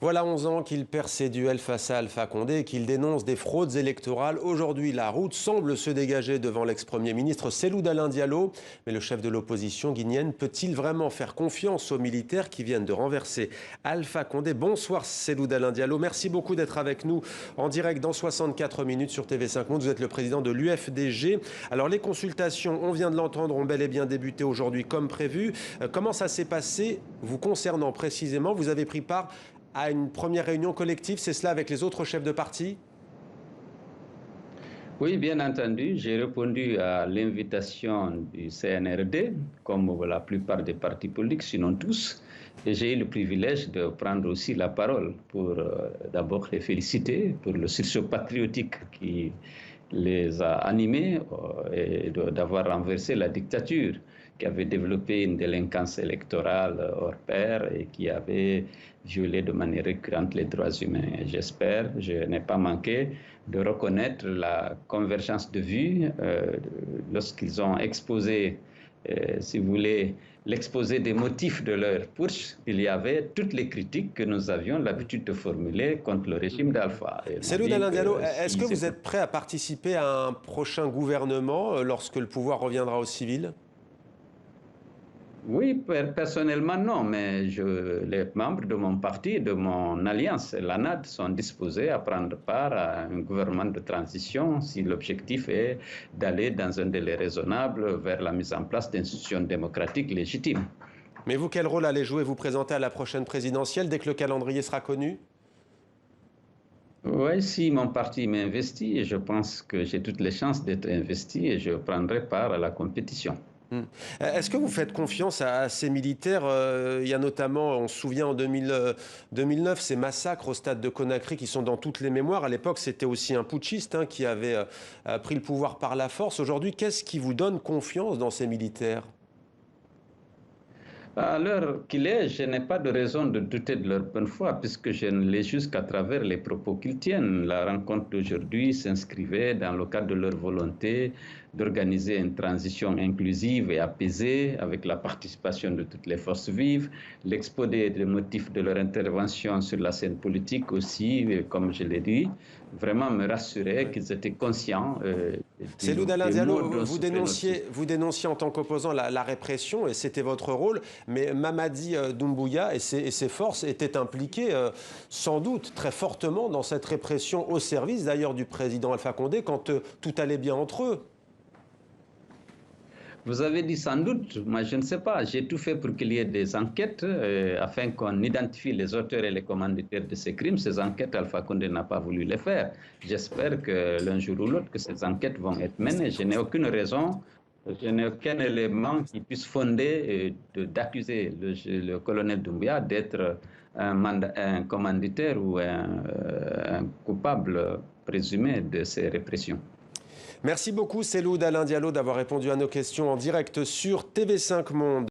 Voilà 11 ans qu'il perd ses duels face à Alpha Condé et qu'il dénonce des fraudes électorales. Aujourd'hui, la route semble se dégager devant l'ex-premier ministre Cellou Dalein Diallo. Mais le chef de l'opposition guinéenne peut-il vraiment faire confiance aux militaires qui viennent de renverser Alpha Condé? Bonsoir Cellou Dalein Diallo, merci beaucoup d'être avec nous en direct dans 64 minutes sur TV5 Monde. Vous êtes le président de l'UFDG. Alors les consultations, on vient de l'entendre, ont bel et bien débuté aujourd'hui comme prévu. Comment ça s'est passé vous concernant précisément? Vous avez pris part à une première réunion collective, c'est cela, avec les autres chefs de parti? Oui, bien entendu, j'ai répondu à l'invitation du CNRD, comme la plupart des partis politiques, sinon tous, et j'ai eu le privilège de prendre aussi la parole pour d'abord les féliciter pour le sursaut patriotique qui les a animés et d'avoir renversé la dictature qui avait développé une délinquance électorale hors pair et qui avait violé de manière récurrente les droits humains. J'espère, je n'ai pas manqué de reconnaître la convergence de vues lorsqu'ils ont exposé, si vous voulez, l'exposé des motifs de leur putsch. Il y avait toutes les critiques que nous avions l'habitude de formuler contre le régime d'Alpha. Cellou Dalein Diallo, est-ce que vous êtes prêt à participer à un prochain gouvernement lorsque le pouvoir reviendra aux civils? Oui, personnellement non, mais les membres de mon parti, de mon alliance, l'ANAD, sont disposés à prendre part à un gouvernement de transition si l'objectif est d'aller dans un délai raisonnable vers la mise en place d'institutions démocratiques légitimes. Mais vous, quel rôle allez jouer? Vous présenter à la prochaine présidentielle dès que le calendrier sera connu? Oui, si mon parti m'investit, je pense que j'ai toutes les chances d'être investi et je prendrai part à la compétition. Est-ce que vous faites confiance à ces militaires? Il y a notamment, on se souvient en 2009, ces massacres au stade de Conakry qui sont dans toutes les mémoires. À l'époque, c'était aussi un putschiste qui avait pris le pouvoir par la force. Aujourd'hui, qu'est-ce qui vous donne confiance dans ces militaires? À l'heure qu'il est, je n'ai pas de raison de douter de leur bonne foi, puisque je ne les juge qu'à travers les propos qu'ils tiennent. La rencontre d'aujourd'hui s'inscrivait dans le cadre de leur volonté d'organiser une transition inclusive et apaisée avec la participation de toutes les forces vives. L'exposé des motifs de leur intervention sur la scène politique aussi, comme je l'ai dit, vraiment me rassurait qu'ils étaient conscients. Cellou Dalein Diallo, vous dénonciez en tant qu'opposant la répression, et c'était votre rôle, mais Mamadi Doumbouya et ses forces étaient impliqués sans doute très fortement dans cette répression, au service d'ailleurs du président Alpha Condé, quand tout allait bien entre eux. Vous avez dit sans doute, moi je ne sais pas. J'ai tout fait pour qu'il y ait des enquêtes afin qu'on identifie les auteurs et les commanditaires de ces crimes. Ces enquêtes, Alpha Condé n'a pas voulu les faire. J'espère que l'un jour ou l'autre, que ces enquêtes vont être menées. Je n'ai aucune raison, je n'ai aucun élément qui puisse fonder d'accuser le colonel Doumbouya d'être un commanditaire ou un coupable présumé de ces répressions. Merci beaucoup Cellou Dalein Diallo d'avoir répondu à nos questions en direct sur TV5 Monde.